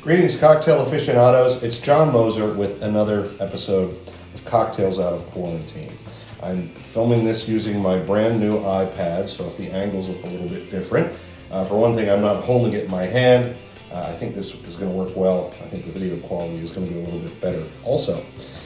Greetings, cocktail aficionados. It's John Moser with another episode of Cocktails Out of Quarantine. I'm filming this using my brand new iPad, so if the angles look a little bit different. For one thing, I'm not holding it in my hand. I think this is going to work well. I think the video quality is going to be a little bit better also.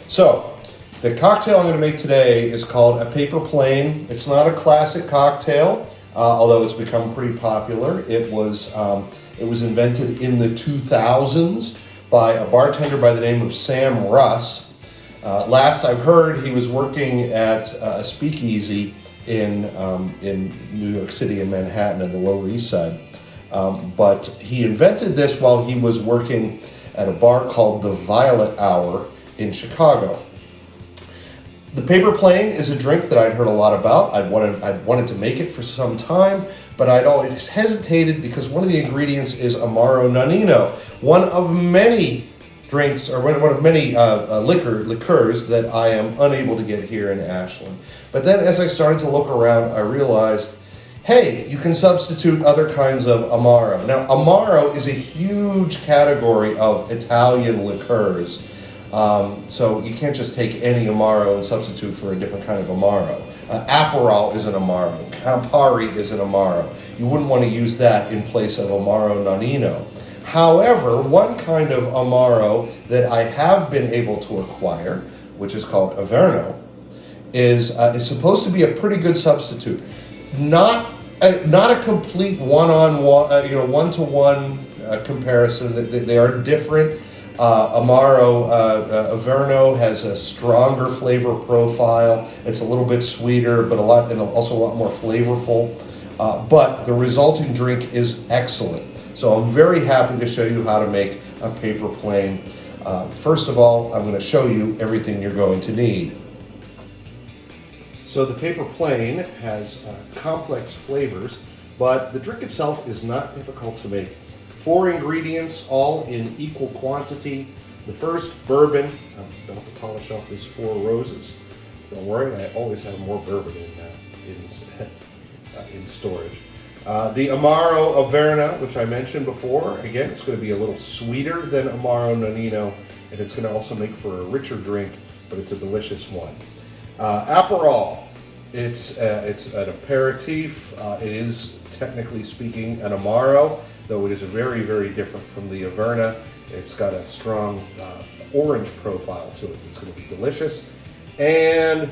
So, the cocktail I'm going to make today is called a Paper Plane. It's not a classic cocktail, although it's become pretty popular. It was invented in the 2000s by a bartender by the name of Sam Russ. Last I've heard, he was working at a speakeasy in New York City, in Manhattan, in the Lower East Side. But he invented this while he was working at a bar called the Violet Hour in Chicago. The Paper Plane is a drink that I'd heard a lot about. I'd wanted to make it for some time, but I'd always hesitated because one of the ingredients is Amaro Nonino, one of many drinks, or one of many liqueurs that I am unable to get here in Ashland. But then as I started to look around, I realized, hey, you can substitute other kinds of Amaro. Now, Amaro is a huge category of Italian liqueurs. So you can't just take any Amaro and substitute for a different kind of Amaro. Aperol is an Amaro. Campari is an Amaro. You wouldn't want to use that in place of Amaro Nonino. However, one kind of Amaro that I have been able to acquire, which is called Averno, is supposed to be a pretty good substitute. Not a complete one-on-one, one-to-one comparison. They are different. Amaro Averno has a stronger flavor profile. It's a little bit sweeter, but also a lot more flavorful. But the resulting drink is excellent. So I'm very happy to show you how to make a Paper Plane. First of all, I'm going to show you everything you're going to need. So the Paper Plane has complex flavors, but the drink itself is not difficult to make. 4 ingredients, all in equal quantity. The first, bourbon. I'm about to polish off this 4 Roses. Don't worry, I always have more bourbon in storage. The Amaro Averna, which I mentioned before. Again, it's going to be a little sweeter than Amaro Nonino, and it's going to also make for a richer drink, but it's a delicious one. Aperol. It's an aperitif. It is, technically speaking, an Amaro, though it is very, very different from the Averna. It's got a strong orange profile to it. It's going to be delicious. And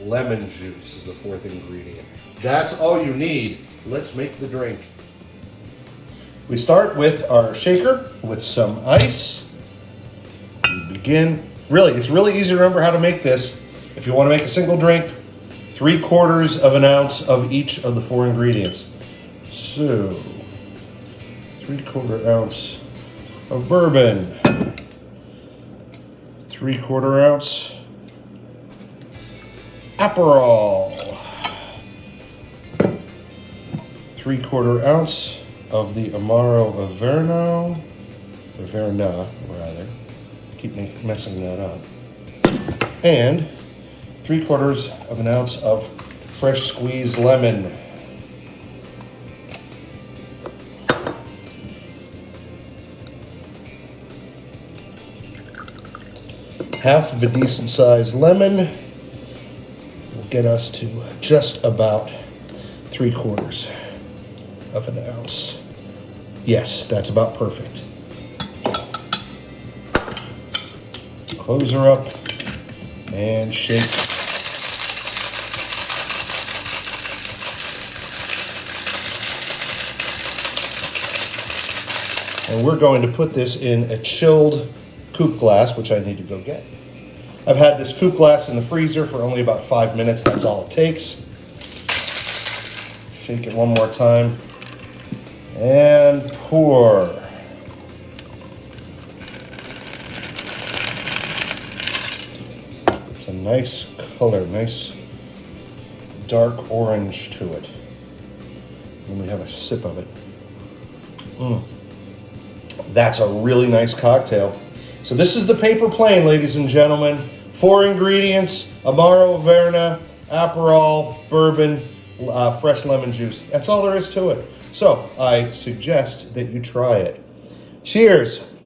lemon juice is the 4th ingredient. That's all you need. Let's make the drink. We start with our shaker with some ice. We begin. It's really easy to remember how to make this. If you want to make a single drink, 3/4 of an ounce of each of the 4 ingredients. So, 3/4 ounce of bourbon, 3/4 ounce Aperol, 3/4 ounce of the Amaro Averna, keep messing that up, and 3/4 of an ounce of fresh squeezed lemon. Half of a decent sized lemon will get us to just about 3/4 of an ounce. Yes, that's about perfect. Close her up and shake. And we're going to put this in a chilled coupe glass, which I need to go get. I've had this coupe glass in the freezer for only about 5 minutes. That's all it takes. Shake it one more time and pour. It's a nice color, nice dark orange to it. Let me have a sip of it. That's a really nice cocktail. So this is the Paper Plane, ladies and gentlemen. 4 ingredients: Amaro Averna, Aperol, bourbon, fresh lemon juice. That's all there is to it. So I suggest that you try it. Cheers.